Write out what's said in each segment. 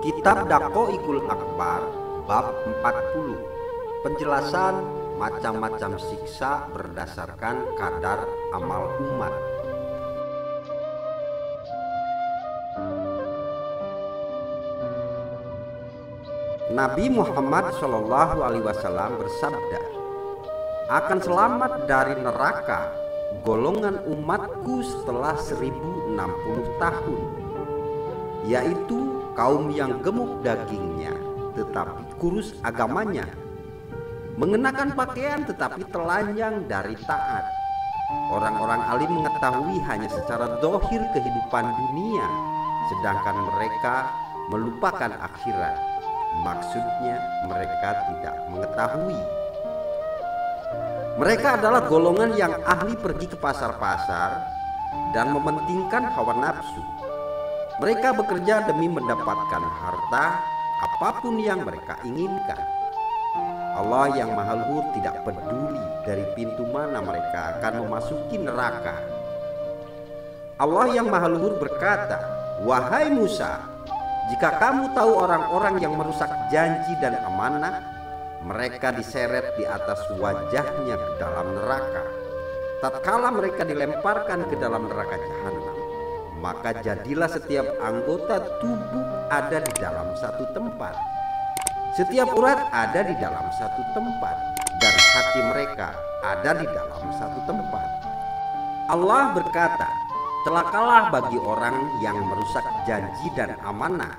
Kitab Daqaiqul Akbar bab 40. Penjelasan macam-macam siksa berdasarkan kadar amal umat. Nabi Muhammad SAW bersabda, "Akan selamat dari neraka golongan umatku setelah 1060 tahun, yaitu kaum yang gemuk dagingnya tetapi kurus agamanya, mengenakan pakaian tetapi telanjang dari taat. Orang-orang alim mengetahui hanya secara zahir kehidupan dunia, sedangkan mereka melupakan akhirat. Maksudnya mereka tidak mengetahui. Mereka adalah golongan yang ahli pergi ke pasar-pasar dan mementingkan hawa nafsu. Mereka bekerja demi mendapatkan harta apapun yang mereka inginkan. Allah yang Maha Luhur tidak peduli dari pintu mana mereka akan memasuki neraka. Allah yang Maha Luhur berkata, 'Wahai Musa, jika kamu tahu orang-orang yang merusak janji dan amanah, mereka diseret di atas wajahnya ke dalam neraka. Tatkala mereka dilemparkan ke dalam neraka jahanam, maka jadilah setiap anggota tubuh ada di dalam satu tempat. Setiap urat ada di dalam satu tempat, dan hati mereka ada di dalam satu tempat.' Allah berkata, 'Celakalah bagi orang yang merusak janji dan amanah.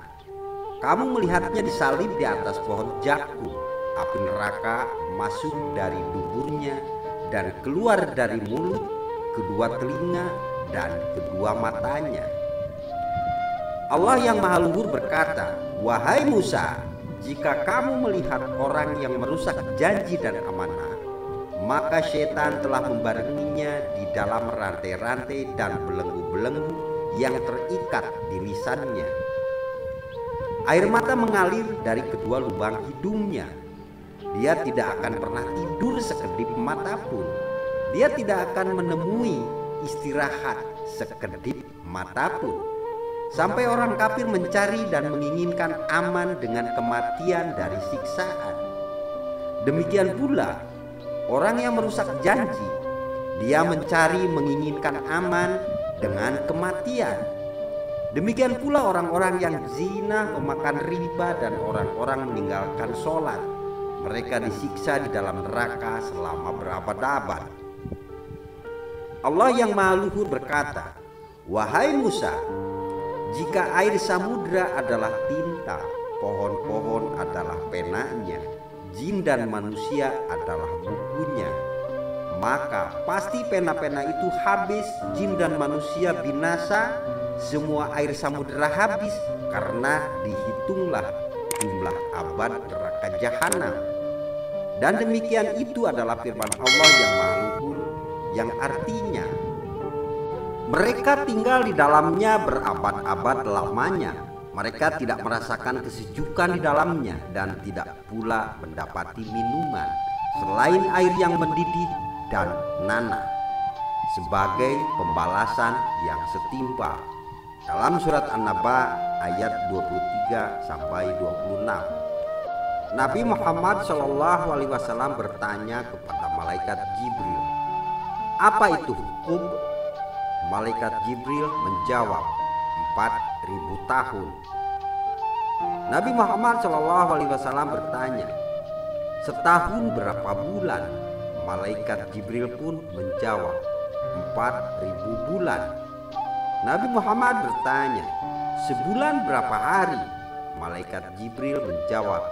Kamu melihatnya disalib di atas pohon zakum. Api neraka masuk dari duburnya dan keluar dari mulut, kedua telinga, dan kedua matanya.' Allah yang Maha Luhur berkata, 'Wahai Musa, jika kamu melihat orang yang merusak janji dan amanah, maka setan telah membarenginya di dalam rantai-rantai dan belenggu-belenggu yang terikat di lisannya. Air mata mengalir dari kedua lubang hidungnya. Dia tidak akan pernah tidur sekedip mata pun. Dia tidak akan menemui istirahat sekedip mata pun, sampai orang kafir mencari dan menginginkan aman dengan kematian dari siksaan. Demikian pula orang yang merusak janji, dia mencari menginginkan aman dengan kematian. Demikian pula orang-orang yang zina, memakan riba, dan orang-orang meninggalkan sholat. Mereka disiksa di dalam neraka selama berabad-abad.' Allah yang Maha Luhur berkata, 'Wahai Musa, jika air samudra adalah tinta, pohon-pohon adalah penanya, jin dan manusia adalah bukunya, maka pasti pena-pena itu habis, jin dan manusia binasa, semua air samudera habis, karena dihitunglah jumlah abad neraka jahanam.' Dan demikian itu adalah firman Allah yang Maha Luhur, yang artinya mereka tinggal di dalamnya berabad-abad lamanya. Mereka tidak merasakan kesejukan di dalamnya dan tidak pula mendapati minuman selain air yang mendidih dan nanah sebagai pembalasan yang setimpal. Dalam surat An-Naba ayat 23-26. Nabi Muhammad SAW bertanya kepada malaikat Jibril, "Apa itu hukum?" Malaikat Jibril menjawab, 4.000 tahun. Nabi Muhammad SAW bertanya, "Setahun berapa bulan?" Malaikat Jibril pun menjawab, 4.000 bulan. Nabi Muhammad bertanya, "Sebulan berapa hari?" Malaikat Jibril menjawab,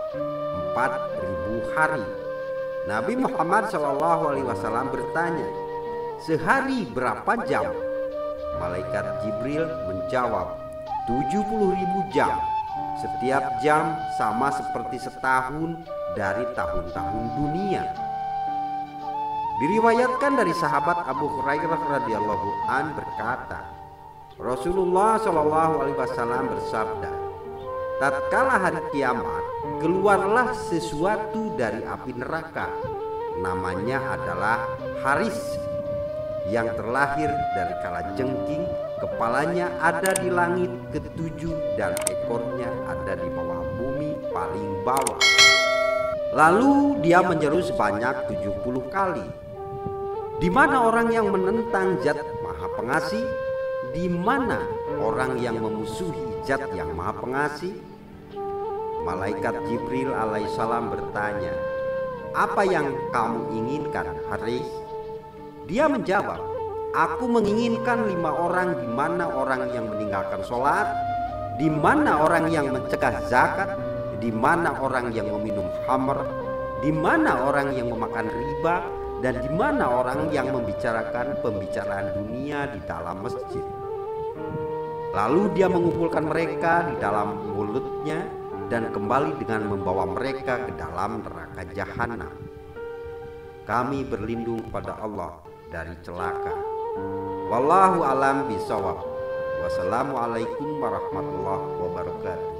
4.000 hari. Nabi Muhammad SAW bertanya, "Sehari berapa jam?" Malaikat Jibril menjawab, 70.000 jam. Setiap jam sama seperti setahun dari tahun-tahun dunia. Diriwayatkan dari sahabat Abu Hurairah radhiyallahu an berkata, Rasulullah SAW bersabda, "Tatkala hari kiamat, keluarlah sesuatu dari api neraka. Namanya adalah Haris. yang terlahir dari kalajengking, kepalanya ada di langit ketujuh dan ekornya ada di bawah bumi paling bawah. Lalu dia menyeru sebanyak 70 kali, di mana orang yang menentang Zat Maha Pengasih? Di mana orang yang memusuhi Zat yang Maha Pengasih? Malaikat Jibril alaihissalam bertanya, "Apa yang kamu inginkan, Haris?" Dia menjawab, "Aku menginginkan 5 orang, di mana orang yang meninggalkan sholat, di mana orang yang mencegah zakat, di mana orang yang meminum khamr, di mana orang yang memakan riba, dan di mana orang yang membicarakan pembicaraan dunia di dalam masjid." Lalu dia mengumpulkan mereka di dalam mulutnya dan kembali dengan membawa mereka ke dalam neraka jahanam. Kami berlindung pada Allah dari celaka. Wallahu alam bisawab. Wassalamualaikum warahmatullahi wabarakatuh.